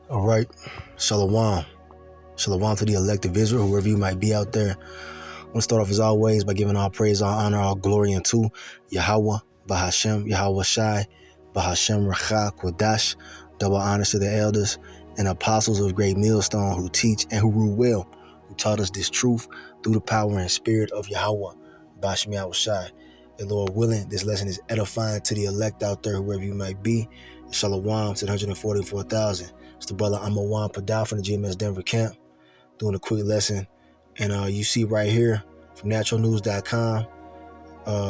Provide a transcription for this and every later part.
All right. Shalom. Shalom to the elect of Israel, whoever you might be out there. I want to start off as always by giving all praise, all honor, all glory unto Yahweh, Bahashem, Yahweh Shai, Bahashem Racha Kodash. Double honors to the elders and apostles of Great Millstone who teach and who rule well, who taught us this truth through the power and spirit of Yahweh, Bahashem Yahweh Shai. And Lord willing, this lesson is edifying to the elect out there, whoever you might be. Shalom to the 144,000. It's the brother Amawan Padal from the GMS Denver camp, doing a quick lesson. And you see right here from naturalnews.com,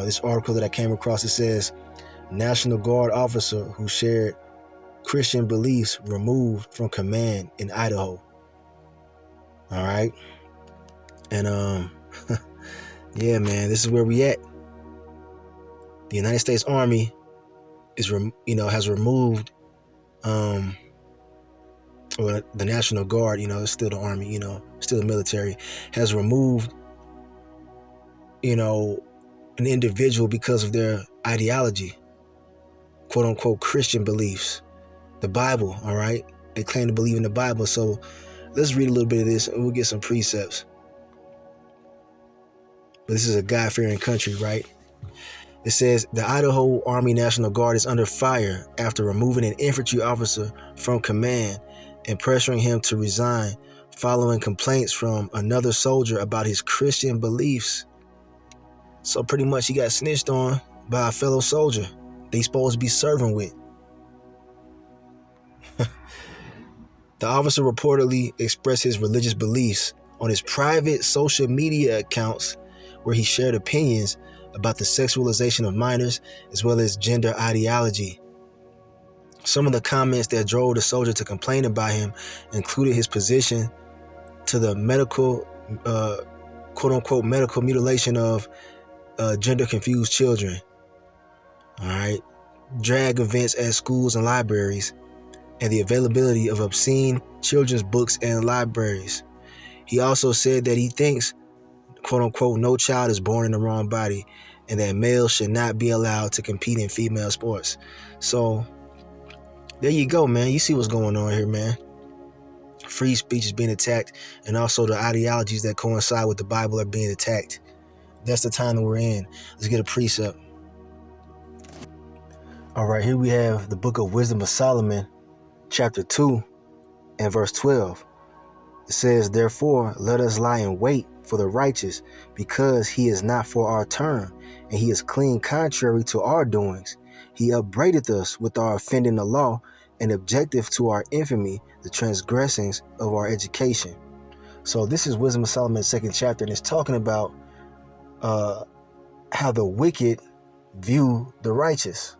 this article that I came across, it says, National Guard officer who shared Christian beliefs removed from command in Idaho. All right. And yeah, man, this is where we at. The United States Army is, has removed, or the National Guard, it's still the Army, still the military, has removed, an individual because of their ideology, quote unquote, Christian beliefs, the Bible. All right. They claim to believe in the Bible. So let's read a little bit of this and we'll get some precepts. But this is a God-fearing country, right? It says the Idaho Army National Guard is under fire after removing an infantry officer from command and pressuring him to resign following complaints from another soldier about his Christian beliefs. So pretty much he got snitched on by a fellow soldier they supposed to be serving with. The officer reportedly expressed his religious beliefs on his private social media accounts where he shared opinions about the sexualization of minors as well as gender ideology. Some of the comments that drove the soldier to complain about him included his position to the medical, quote unquote, medical mutilation of gender confused children. All right. Drag events at schools and libraries, and the availability of obscene children's books and libraries. He also said that he thinks, quote unquote, no child is born in the wrong body and that males should not be allowed to compete in female sports. So there you go, man. You see what's going on here, man. Free speech is being attacked, and also the ideologies that coincide with the Bible are being attacked. That's the time that we're in. Let's get a precept. All right, here we have the Book of Wisdom of Solomon, chapter 2 and verse 12. It says, therefore, let us lie in wait for the righteous, because he is not for our turn, and he is clean contrary to our doings. He upbraideth us with our offending the law, and objective to our infamy, the transgressings of our education. So this is Wisdom of Solomon, 2nd chapter, and it's talking about how the wicked view the righteous,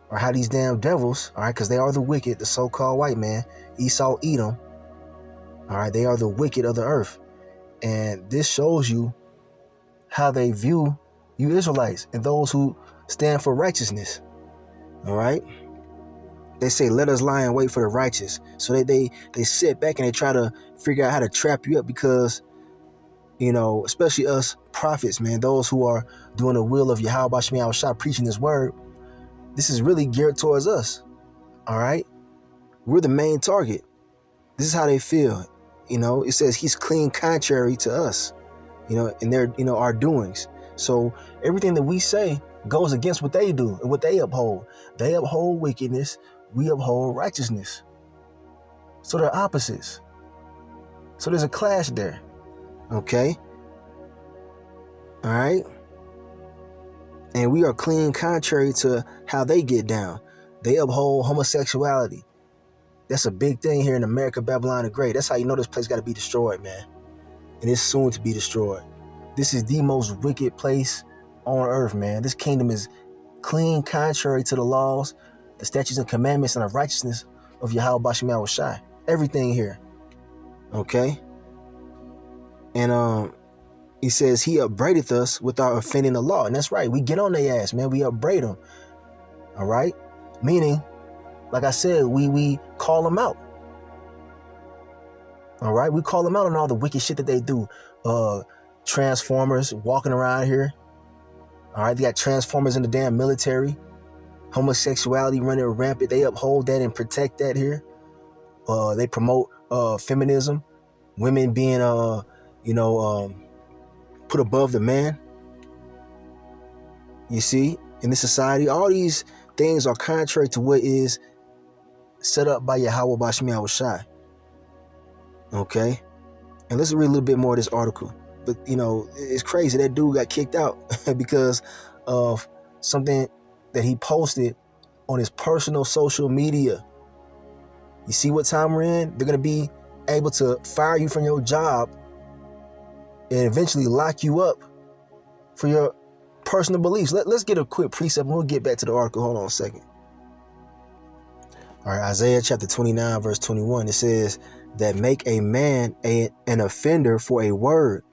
or how these damn devils, all right, because they are the wicked, the so-called white man, Esau, Edom, all right, they are the wicked of the earth. And this shows you how they view you Israelites and those who stand for righteousness. All right. They say, let us lie and wait for the righteous. So they sit back and they try to figure out how to trap you up because, especially us prophets, man, those who are doing the will of Yahweh Bashem Yahweh Shah, preaching this word. This is really geared towards us. All right. We're the main target. This is how they feel. It says he's clean contrary to us, and their, our doings. So everything that we say goes against what they do and what they uphold. They uphold wickedness. We uphold righteousness. So they're opposites. So there's a clash there. Okay. All right. And we are clean contrary to how they get down. They uphold homosexuality. That's a big thing here in America, Babylon the Great. That's how you know this place got to be destroyed, man. And it's soon to be destroyed. This is the most wicked place on earth, man. This kingdom is clean contrary to the laws, the statutes and commandments, and the righteousness of Yahweh Bashem Yahweh Shai. Everything here. Okay? And he says he upbraideth us with our offending the law. And that's right. We get on their ass, man. We upbraid them. All right? Meaning, like I said, we call them out. All right. We call them out on all the wicked shit that they do. Transformers walking around here. All right. They got Transformers in the damn military. Homosexuality running rampant. They uphold that and protect that here. They promote feminism, women being put above the man. You see, in this society, all these things are contrary to what is set up by Yahweh Bashim Yahushai. Okay? And let's read a little bit more of this article. But, it's crazy. That dude got kicked out because of something that he posted on his personal social media. You see what time we're in? They're going to be able to fire you from your job and eventually lock you up for your personal beliefs. Let's get a quick precept and we'll get back to the article. Hold on a second. All right, Isaiah chapter 29, verse 21, it says that make a man an offender for a word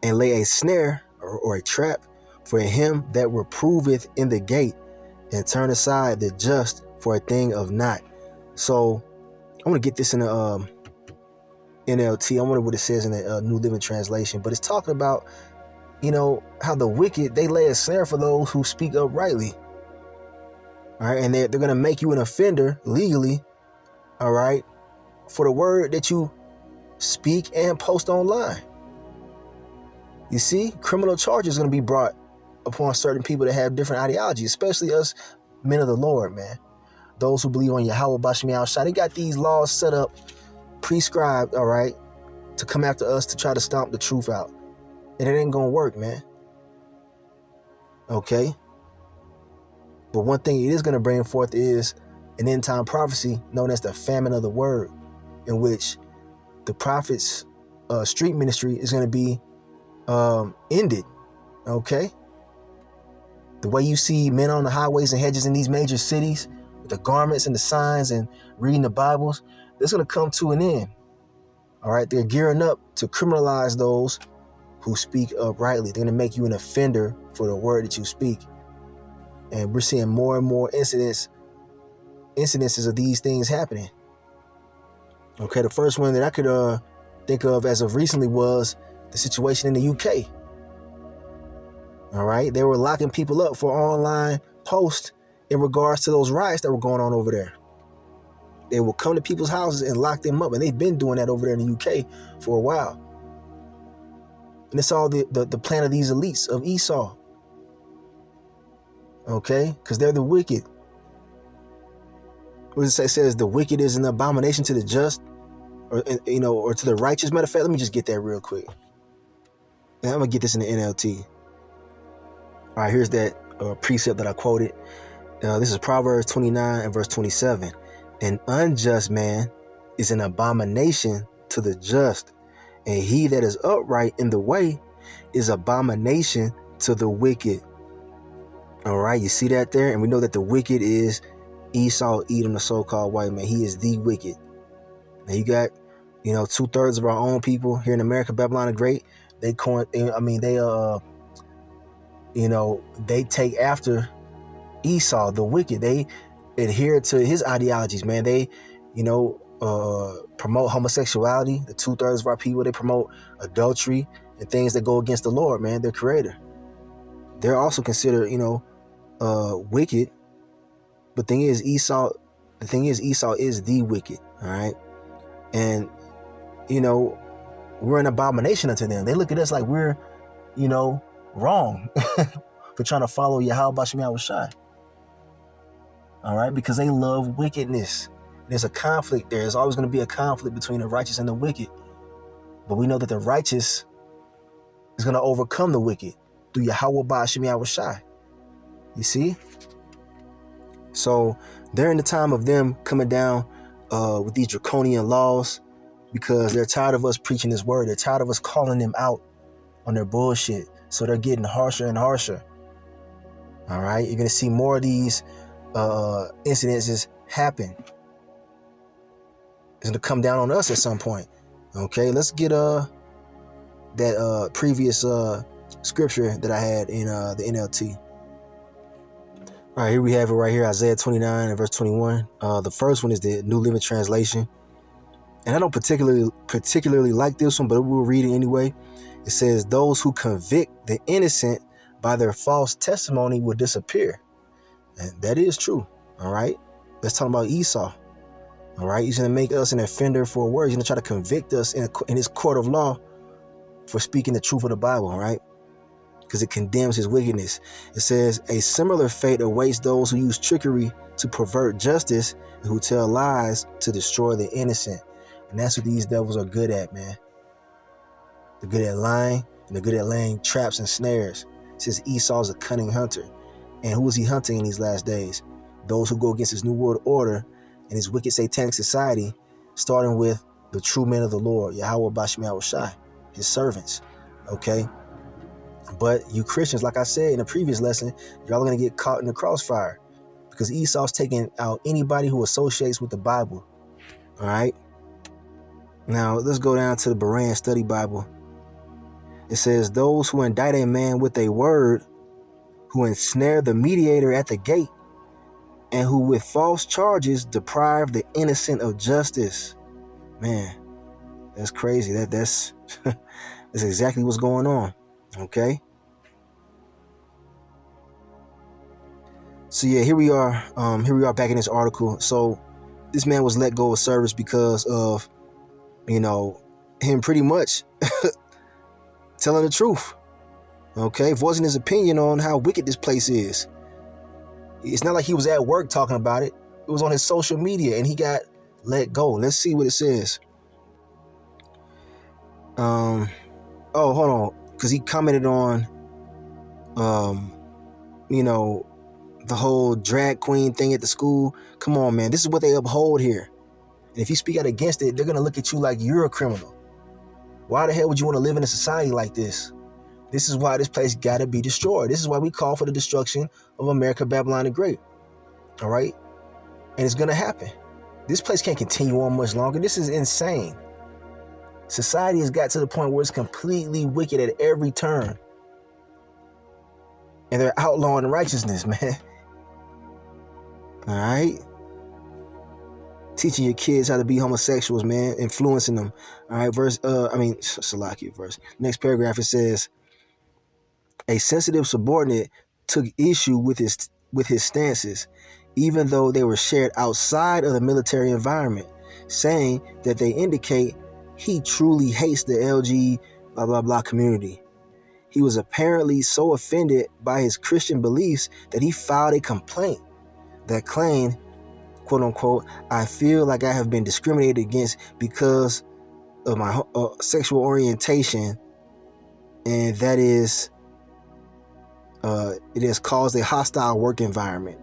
and lay a snare or a trap for him that reproveth in the gate and turn aside the just for a thing of naught. So I want to get this in the NLT. I wonder what it says in the New Living Translation, but it's talking about, how the wicked, they lay a snare for those who speak uprightly. All right. And they're going to make you an offender legally. All right. For the word that you speak and post online. You see, criminal charges are going to be brought upon certain people that have different ideologies, especially us men of the Lord, man. Those who believe on Yahweh Bashim Yahushai, they got these laws set up, prescribed, all right, to come after us to try to stomp the truth out. And it ain't going to work, man. Okay? But one thing it is going to bring forth is an end time prophecy known as the famine of the word, in which the prophet's street ministry is going to be ended. Okay? The way you see men on the highways and hedges in these major cities with the garments and the signs and reading the Bibles, that's going to come to an end. All right? They're gearing up to criminalize those who speak uprightly. They're going to make you an offender for the word that you speak. And we're seeing more and more incidences of these things happening. Okay, the first one that I could think of as of recently was the situation in the UK. All right, they were locking people up for online posts in regards to those riots that were going on over there. They will come to people's houses and lock them up, and they've been doing that over there in the UK for a while. And it's all the plan of these elites of Esau. Okay, because they're the wicked. What does it say? It says the wicked is an abomination to the just, or to the righteous. Matter of fact, let me just get that real quick. And I'm gonna get this in the NLT. All right, here's that precept that I quoted. This is Proverbs 29 and verse 27. An unjust man is an abomination to the just, and he that is upright in the way is abomination to the wicked. All right, you see that there? And we know that the wicked is Esau, Edom, the so-called white man. He is the wicked. Now you got, 2/3 of our own people here in America, Babylon the Great. They take after Esau, the wicked. They adhere to his ideologies, man. They, promote homosexuality. The 2/3 of our people, they promote adultery and things that go against the Lord, man, their creator. They're also considered, wicked. But the thing is, Esau is the wicked. All right. And, we're an abomination unto them. They look at us like we're, wrong for trying to follow Yahweh Bashim Yahushai. All right. Because they love wickedness. There's a conflict there. There's always going to be a conflict between the righteous and the wicked. But we know that the righteous is going to overcome the wicked through Yahweh Bashim Yahushai. You see? So during the time of them coming down with these draconian laws, because they're tired of us preaching this word, they're tired of us calling them out on their bullshit. So they're getting harsher and harsher. All right, you're gonna see more of these incidences happen. It's gonna come down on us at some point. Okay, let's get that previous scripture that I had in the NLT. All right, here we have it right here, Isaiah 29 and verse 21. The first one is the New Living Translation. And I don't particularly like this one, but we'll read it anyway. It says, those who convict the innocent by their false testimony will disappear. And that is true. All right. Let's talk about Esau. All right. He's going to make us an offender for words. He's going to try to convict us in his court of law for speaking the truth of the Bible. All right. Because it condemns his wickedness. It says a similar fate awaits those who use trickery to pervert justice and who tell lies to destroy the innocent. And that's what these devils are good at, man. They're good at lying, and they're good at laying traps and snares. It says Esau's a cunning hunter. And who is he hunting in these last days? Those who go against his new world order and his wicked satanic society, starting with the true men of the Lord, Yahweh Bashim Yahushai, his servants. Okay? But you Christians, like I said in a previous lesson, y'all are going to get caught in the crossfire because Esau's taking out anybody who associates with the Bible. All right. Now let's go down to the Berean Study Bible. It says those who indict a man with a word, who ensnare the mediator at the gate, and who with false charges deprive the innocent of justice. Man, that's crazy. That's that's exactly what's going on. Okay. So yeah, here we are back in this article. So this man was let go of service because of, him pretty much telling the truth. Okay. Voicing his opinion on how wicked this place is. It's not like he was at work talking about it. It was on his social media and he got let go. Let's see what it says. Oh, hold on. Because he commented on, the whole drag queen thing at the school. Come on, man. This is what they uphold here. And if you speak out against it, they're going to look at you like you're a criminal. Why the hell would you want to live in a society like this? This is why this place got to be destroyed. This is why we call for the destruction of America, Babylon the Great. All right? And it's going to happen. This place can't continue on much longer. This is insane. Society has got to the point where it's completely wicked at every turn. And they're outlawing righteousness, man. All right? Teaching your kids how to be homosexuals, man. Influencing them. All right? Salakia verse. Next paragraph, it says, a sensitive subordinate took issue with his stances, even though they were shared outside of the military environment, saying that they indicate he truly hates the LG blah blah blah community. He was apparently so offended by his Christian beliefs that he filed a complaint that claimed, quote unquote, I feel like I have been discriminated against because of my sexual orientation, and that is it has caused a hostile work environment.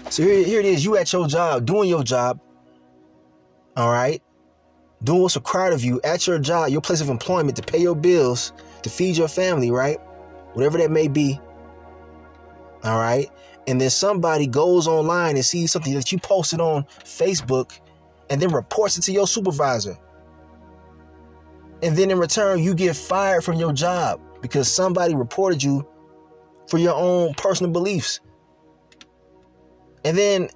So here it is, you at your job, doing your job, all right, doing what's required of you at your job, your place of employment, to pay your bills, to feed your family, right? Whatever that may be, all right? And then somebody goes online and sees something that you posted on Facebook and then reports it to your supervisor. And then in return, you get fired from your job because somebody reported you for your own personal beliefs. And then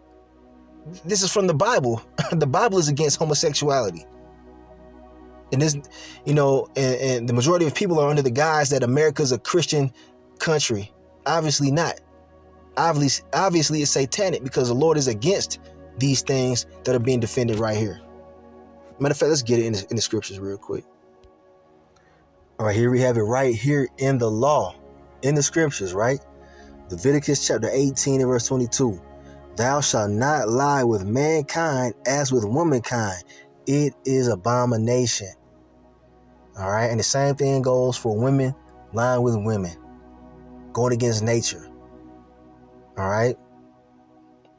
this is from the Bible. The Bible is against homosexuality. And this, and the majority of people are under the guise that America's a Christian country. Obviously not. Obviously it's satanic because the Lord is against these things that are being defended right here. Matter of fact, let's get it in the scriptures real quick. All right, here we have it right here in the law, in the scriptures, right? Leviticus chapter 18 and verse 22. Thou shalt not lie with mankind as with womankind. It is abomination. All right. And the same thing goes for women lying with women, going against nature. All right.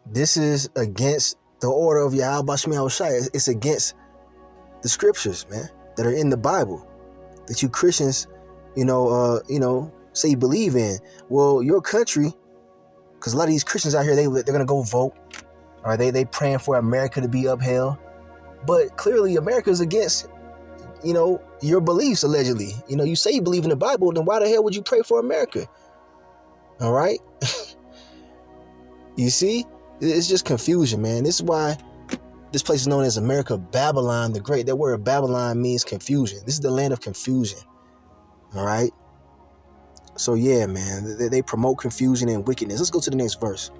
This is against the order of Yahweh Bashim Yahushai. It's against the scriptures, man, that are in the Bible that you Christians, say you believe in. Well, your country, because a lot of these Christians out here, they're going to go vote. All right. They praying for America to be upheld. But clearly America is against, your beliefs, allegedly. You say you believe in the Bible, then why the hell would you pray for America? All right. You see, it's just confusion, man. This is why this place is known as America, Babylon the Great. That word Babylon means confusion. This is the land of confusion. All right. So, yeah, man, they promote confusion and wickedness. Let's go to the next verse.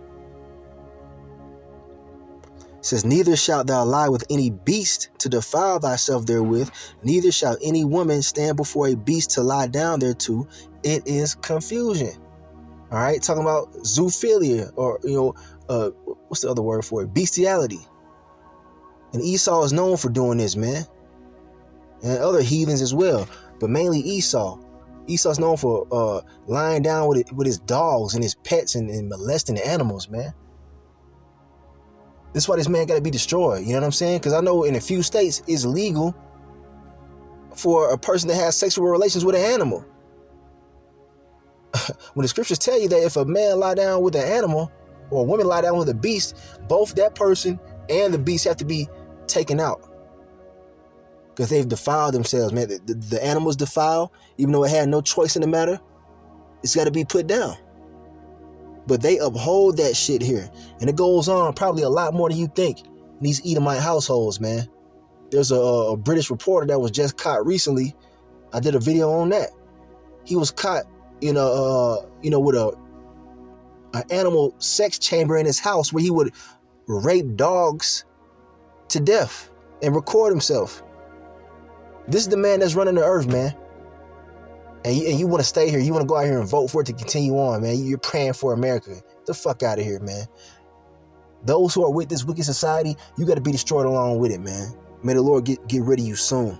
It says, neither shalt thou lie with any beast to defile thyself therewith, neither shall any woman stand before a beast to lie down thereto. It is confusion. All right, talking about zoophilia, or what's the other word for it? Bestiality. And Esau is known for doing this, man, and other heathens as well, but mainly Esau. Esau's known for lying down with his dogs and his pets and molesting the animals, man. That's why this man got to be destroyed. You know what I'm saying? Because I know in a few states it's legal for a person to have sexual relations with an animal. When the scriptures tell you that if a man lie down with an animal or a woman lie down with a beast, both that person and the beast have to be taken out because they've defiled themselves, man. The animal's defiled, even though it had no choice in the matter. It's got to be put down. But they uphold that shit here. And it goes on probably a lot more than you think in these Edomite households, man. There's a British reporter that was just caught recently. I did a video on that. He was caught in with an animal sex chamber in his house where he would rape dogs to death and record himself. This is the man that's running the earth, man. And you want to stay here. You want to go out here and vote for it to continue on, man. You're praying for America. Get the fuck out of here, man. Those who are with this wicked society, you got to be destroyed along with it, man. May the Lord get rid of you soon.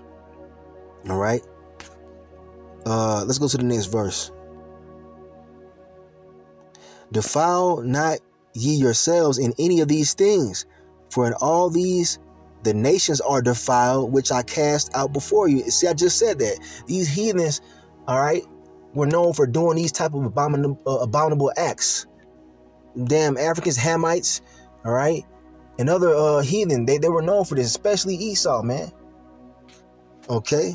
All right. Let's go to the next verse. Defile not ye yourselves in any of these things, for in all these the nations are defiled, which I cast out before you. See, I just said that. These heathens, all right, were known for doing these type of abominable acts. Damn Africans, Hamites, all right, and other heathen, they were known for this, especially Esau, man. Okay.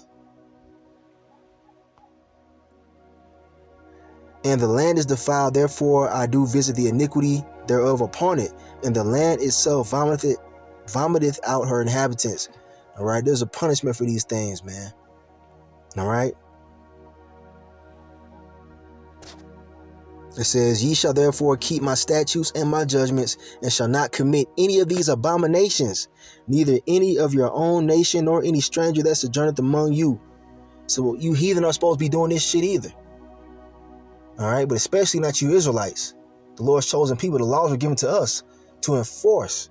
And the land is defiled, therefore I do visit the iniquity thereof upon it, and the land itself vomiteth out her inhabitants. All right, there's a punishment for these things, man. All right. It says, ye shall therefore keep my statutes and my judgments, and shall not commit any of these abominations, neither any of your own nation nor any stranger that sojourneth among you. So you heathen are supposed to be doing this shit either. All right, but especially not you Israelites. The Lord's chosen people, the laws were given to us to enforce.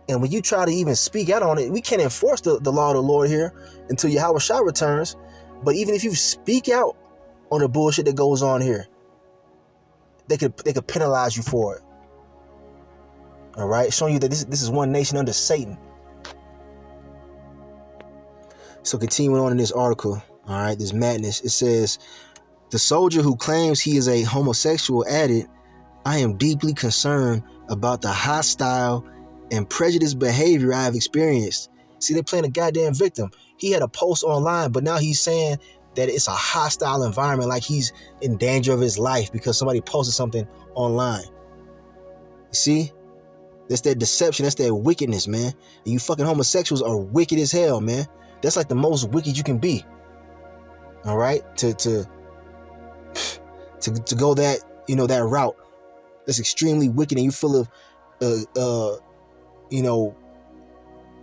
And when you try to even speak out on it, we can't enforce the law of the Lord here until Yahweh Shah returns. But even if you speak out on the bullshit that goes on here, they could penalize you for it. All right, showing you that this is one nation under Satan. So continuing on in this article, all right, this madness, it says, the soldier who claims he is a homosexual added, I am deeply concerned about the hostile and prejudiced behavior I have experienced. See, they're playing a goddamn victim. He had a post online, but now he's saying that it's a hostile environment, like he's in danger of his life because somebody posted something online. You see? That's that deception. That's that wickedness, man. And you fucking homosexuals are wicked as hell, man. That's like the most wicked you can be. All right? To go that, that route. That's extremely wicked, and you're full of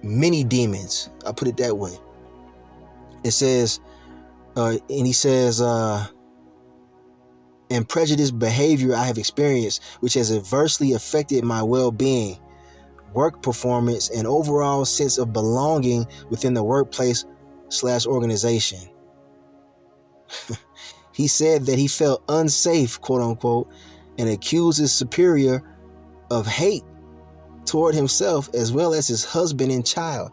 many demons. I'll put it that way. It says, and he says, and prejudiced behavior I have experienced, which has adversely affected my well-being, work performance, and overall sense of belonging within the workplace / organization. He said that he felt unsafe, quote unquote, and accused his superior of hate toward himself as well as his husband and child.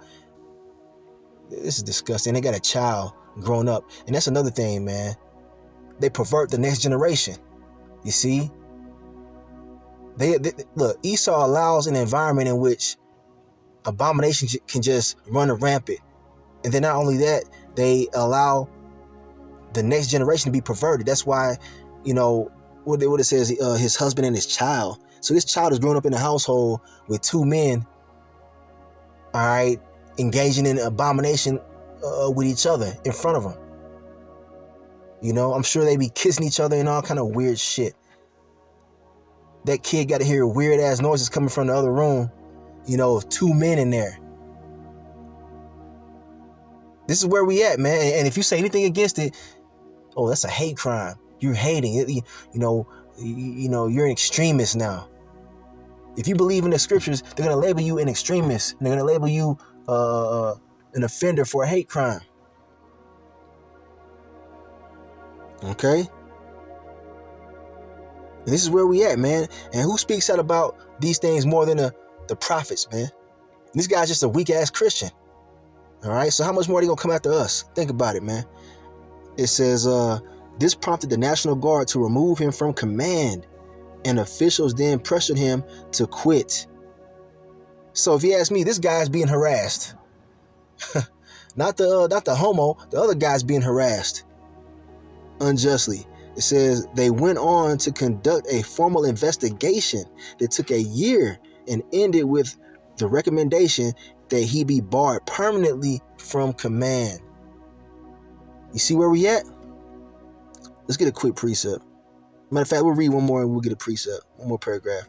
This is disgusting. They got a child grown up. And that's another thing, man. They pervert the next generation. You see? They look, Esau allows an environment in which abomination can just run rampant. And then not only that, they allow the next generation to be perverted. That's why, what it says, his husband and his child. So this child is growing up in a household with two men, all right, engaging in abomination with each other in front of him. I'm sure they be kissing each other and all kind of weird shit. That kid got to hear weird ass noises coming from the other room of two men in there. This is where we at, man. And if you say anything against it, oh, that's a hate crime. You're hating it. You're an extremist now. If you believe in the scriptures, they're going to label you an extremist. And they're going to label you an offender for a hate crime. Okay? And this is where we at, man. And who speaks out about these things more than the prophets, man? And this guy's just a weak-ass Christian. All right? So how much more are they going to come after us? Think about it, man. It says, this prompted the National Guard to remove him from command, and officials then pressured him to quit. So if you ask me, this guy's being harassed. Not the homo, the other guy's being harassed unjustly. It says they went on to conduct a formal investigation that took a year and ended with the recommendation that he be barred permanently from command. You see where we at? Let's get a quick precept. Matter of fact, we'll read one more and we'll get a precept. One more paragraph.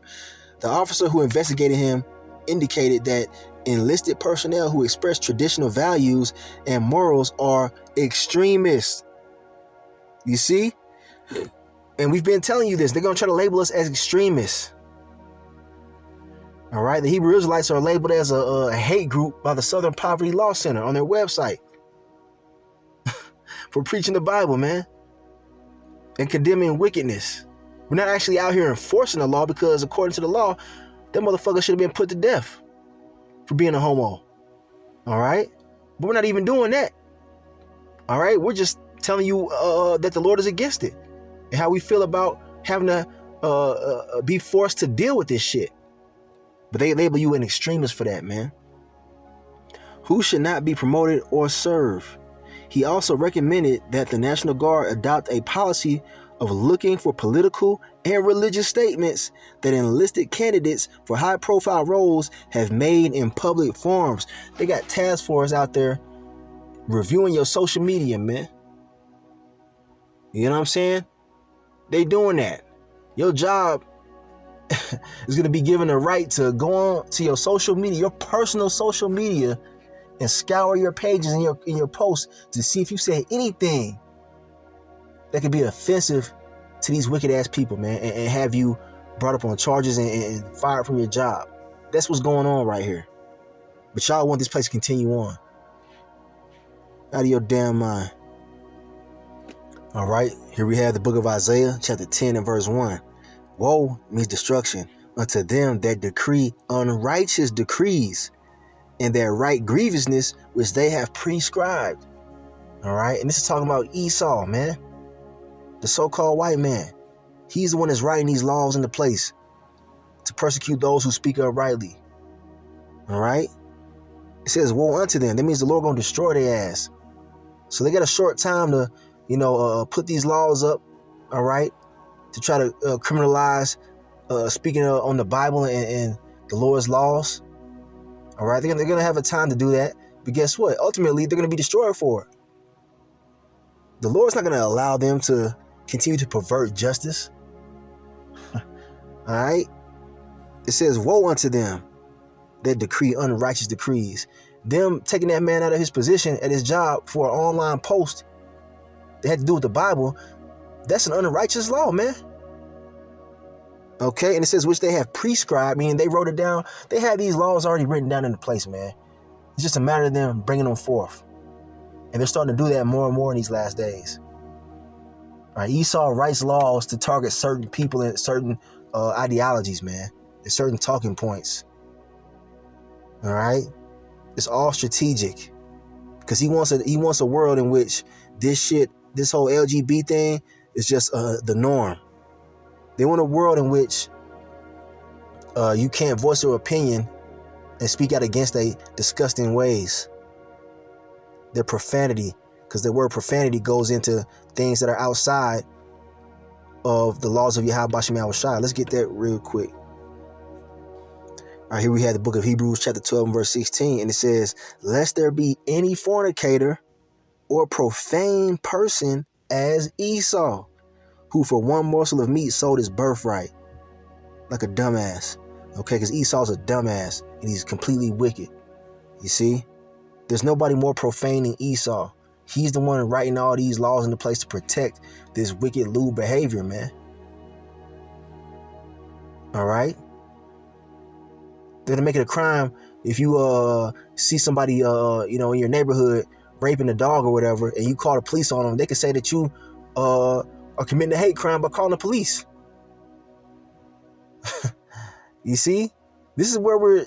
The officer who investigated him indicated that enlisted personnel who express traditional values and morals are extremists. You see? And we've been telling you this. They're going to try to label us as extremists. All right? The Hebrew Israelites are labeled as a hate group by the Southern Poverty Law Center on their website for preaching the Bible, man, and condemning wickedness. We're not actually out here enforcing the law because according to the law, that motherfucker should have been put to death for being a homo. All right? But we're not even doing that. All right? We're just telling you that the Lord is against it and how we feel about having to be forced to deal with this shit. But they label you an extremist for that, man. Who should not be promoted or serve. He also recommended that the National Guard adopt a policy of looking for political and religious statements that enlisted candidates for high-profile roles have made in public forums. They got task force out there reviewing your social media, man. You know what I'm saying? They doing that. Your job is going to be given the right to go on to your social media, your personal social media, and scour your pages and your posts to see if you say anything that could be offensive to these wicked ass people, man, and have you brought up on charges and fired from your job. That's what's going on right here. But y'all want this place to continue on. Out of your damn mind. All right, here we have the book of Isaiah, chapter 10 and verse 1. Woe means destruction unto them that decree unrighteous decrees, and their right grievousness which they have prescribed. All right, and this is talking about Esau, man, the so-called white man. He's the one that's writing these laws into place to persecute those who speak uprightly. All right, it says woe unto them. That means the Lord gonna destroy their ass. So they got a short time to put these laws up, all right, to try to criminalize speaking on the Bible and the Lord's laws. All right, they're gonna have a time to do that, but guess what? Ultimately, they're gonna be destroyed for it. The Lord's not gonna allow them to continue to pervert justice. All right, it says, "Woe unto them that decree unrighteous decrees." Them taking that man out of his position at his job for an online post that had to do with the Bible. That's an unrighteous law, man. Okay, and it says which they have prescribed, meaning they wrote it down. They had these laws already written down into place, man. It's just a matter of them bringing them forth. And they're starting to do that more and more in these last days. All right, Esau writes laws to target certain people and certain ideologies, man, and certain talking points. All right, it's all strategic because he wants a world in which this whole LGBT thing is just the norm. They want a world in which you can't voice your opinion and speak out against their disgusting ways. Their profanity, because the word profanity goes into things that are outside of the laws of Yahweh Bashim Yahushua. Let's get that real quick. All right, here we have the book of Hebrews chapter 12 and verse 16, and it says, "Lest there be any fornicator or profane person as Esau, who for one morsel of meat sold his birthright." Like a dumbass. Okay, because Esau's a dumbass. and he's completely wicked. You see, there's nobody more profane than Esau. He's the one writing all these laws into place to protect this wicked, lewd behavior, man. All right. They're gonna make it a crime if you see somebody in your neighborhood raping a dog or whatever, and you call the police on them. They can say that you are committing a hate crime by calling the police. You see, this is where we're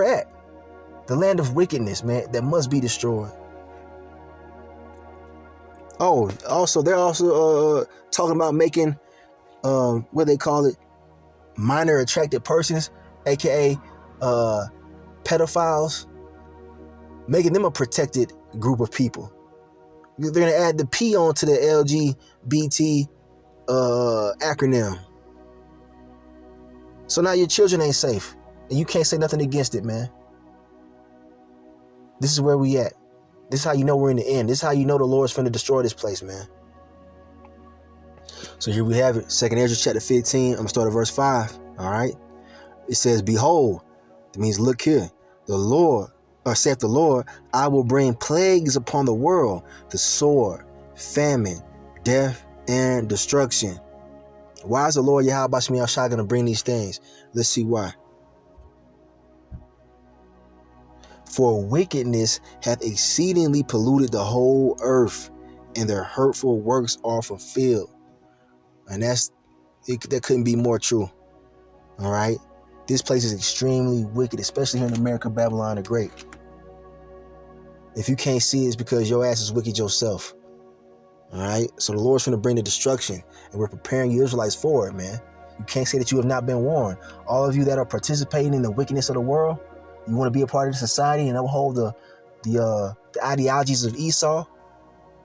at. The land of wickedness, man, that must be destroyed. Oh, also they're also talking about making what they call it, minor attracted persons, aka pedophiles, making them a protected group of people. They're gonna add the P onto the LGBT acronym. So now your children ain't safe, and you can't say nothing against it, man. This is where we at. This is how you know we're in the end. This is how you know the Lord's finna destroy this place, man. So here we have it. 2nd Ezra chapter 15. I'm gonna start at verse 5. All right. It says, "Behold," it means look here. The Lord, or saith the Lord, "I will bring plagues upon the world, the sword, famine, death, and destruction." Why is the Lord Yahweh Shemi Shai going to bring these things? Let's see why. "For wickedness hath exceedingly polluted the whole earth, and their hurtful works are fulfilled." And that couldn't be more true. All right. This place is extremely wicked, especially here in America, Babylon the Great. If you can't see it, it's because your ass is wicked yourself. All right. So the Lord's going to bring the destruction, and we're preparing you Israelites for it, man. You can't say that you have not been warned. All of you that are participating in the wickedness of the world, you want to be a part of the society and uphold the ideologies of Esau.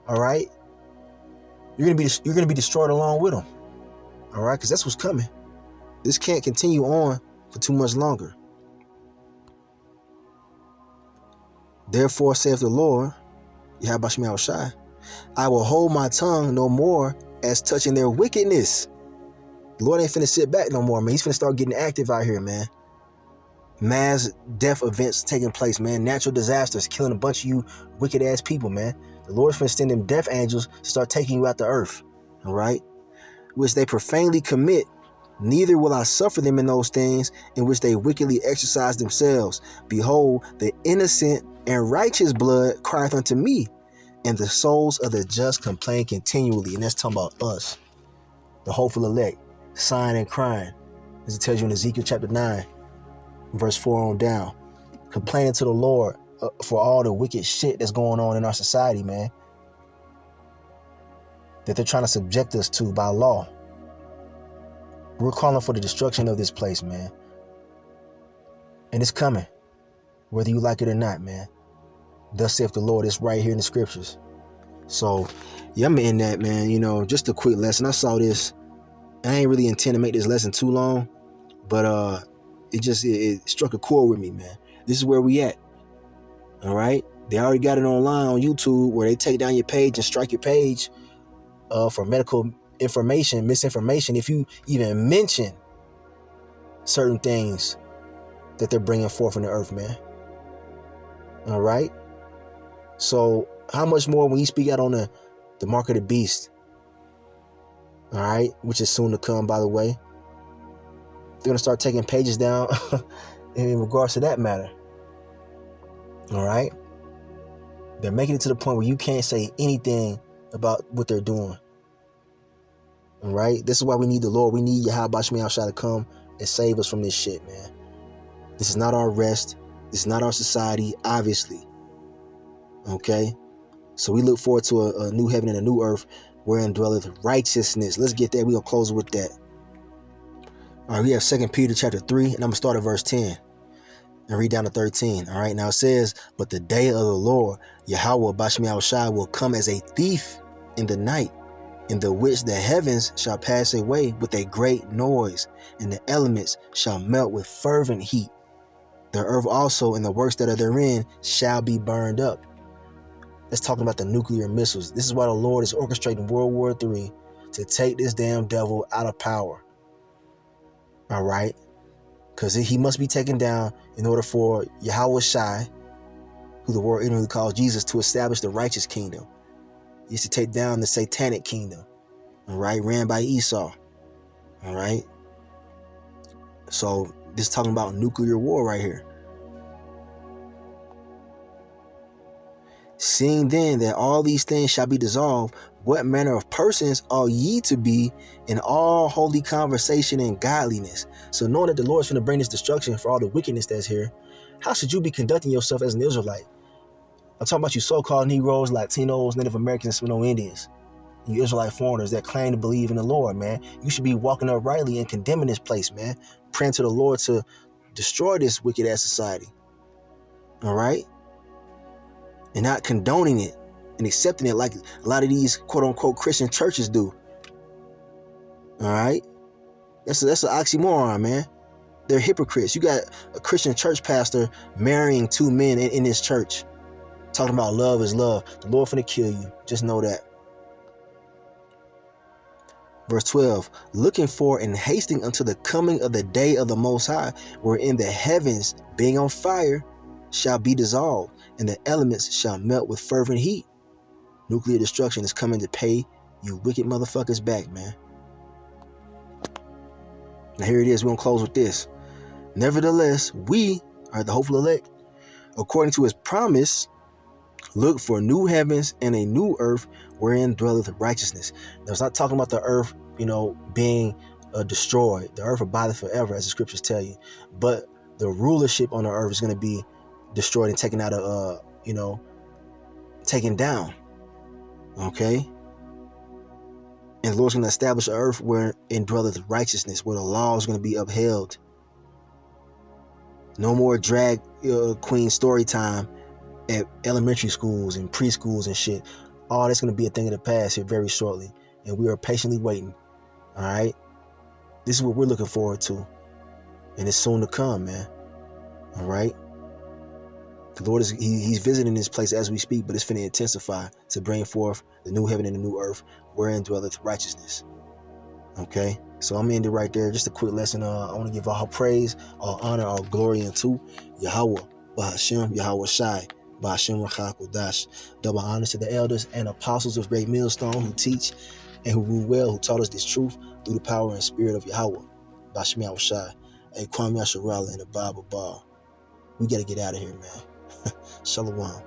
All right. You're gonna be destroyed along with them. All right, because that's what's coming. This can't continue on for too much longer. "Therefore saith the Lord, Yahweh Shemi Shai, I will hold my tongue no more as touching their wickedness." The Lord ain't finna sit back no more, man. He's finna start getting active out here, man. Mass death events taking place, man. Natural disasters killing a bunch of you wicked ass people, man. The Lord's finna send them death angels to start taking you out the earth. All right. "Which they profanely commit, neither will I suffer them in those things in which they wickedly exercise themselves. Behold, the innocent and righteous blood crieth unto me, and the souls of the just complain continually." And that's talking about us, the hopeful elect, sighing and crying, as it tells you in Ezekiel chapter 9, verse 4 on down, complaining to the Lord for all the wicked shit that's going on in our society, man, that they're trying to subject us to by law. We're calling for the destruction of this place, man. And it's coming, whether you like it or not, man. Thus saith the Lord. It's right here in the scriptures. So, yeah, I'm in that, man. You know, just a quick lesson. I saw this. I ain't really intend to make this lesson too long, but it struck a chord with me, man. This is where we at. All right. They already got it online on YouTube where they take down your page and strike your page for medical information, misinformation, if you even mention certain things that they're bringing forth in the earth, man. All right. So how much more when you speak out on the mark of the beast? All right. Which is soon to come, by the way. They're going to start taking pages down in regards to that matter. All right. They're making it to the point where you can't say anything about what they're doing. All right. This is why we need the Lord. We need Yahweh Shemi Shai to come and save us from this shit, man. This is not our rest. This is not our society, obviously. Okay. So we look forward to a new heaven and a new earth wherein dwelleth righteousness. Let's get there. We're going to close with that. All right. We have 2 Peter chapter 3, and I'm going to start at verse 10. And read down to 13. All right. Now it says, "But the day of the Lord, Yahweh Shemi Shai, will come as a thief in the night, in the which the heavens shall pass away with a great noise, and the elements shall melt with fervent heat. The earth also and the works that are therein shall be burned up." Let's talk about the nuclear missiles. This is why the Lord is orchestrating World War III to take this damn devil out of power. All right. Because he must be taken down in order for Yahweh Shai, who the world ignorantly calls Jesus, to establish the righteous kingdom. He used to take down the satanic kingdom, all right, ran by Esau, all right? So this is talking about nuclear war right here. Seeing then that all these things shall be dissolved, what manner of persons ought ye to be in all holy conversation and godliness? So knowing that the Lord's going to bring this destruction for all the wickedness that's here, how should you be conducting yourself as an Israelite? I'm talking about you so-called Negroes, Latinos, Native Americans, Seminole Indians, you Israelite foreigners that claim to believe in the Lord, man. You should be walking uprightly and condemning this place, man. Praying to the Lord to destroy this wicked-ass society. All right? And not condoning it and accepting it like a lot of these quote-unquote Christian churches do. All right? That's an oxymoron, man. They're hypocrites. You got a Christian church pastor marrying two men in his church, talking about love is love. The Lord finna kill you. Just know that. Verse 12, looking for and hasting unto the coming of the day of the Most High, wherein the heavens, being on fire, shall be dissolved, and the elements shall melt with fervent heat. Nuclear destruction is coming to pay you wicked motherfuckers back, man. Now here it is. We're going to close with this. Nevertheless, we are the hopeful elect, according to his promise, look for new heavens and a new earth wherein dwelleth righteousness. Now, it's not talking about the earth, being destroyed. The earth abideth forever, as the scriptures tell you. But the rulership on the earth is going to be destroyed and taken out of, taken down. Okay? And the Lord's going to establish an earth wherein dwelleth righteousness, where the law is going to be upheld. No more drag queen story time at elementary schools and preschools and shit. All that's going to be a thing of the past here very shortly. And we are patiently waiting. All right? This is what we're looking forward to. And it's soon to come, man. All right? The Lord is he's visiting this place as we speak, but it's finna intensify to bring forth the new heaven and the new earth wherein dwelleth righteousness. Okay? So I'm ending right there. Just a quick lesson. I want to give all praise, all honor, all glory unto Yahweh, Bahashem, Yahweh Shai, Bahashem Rachakodash. Double honors to the elders and apostles of Great Millstone who teach and who rule well, who taught us this truth through the power and spirit of Yahweh. Bahashem Yahweh Shai. Hey, Kwame Yasharala and the Bible Bar. We got to get out of here, man. Shalom.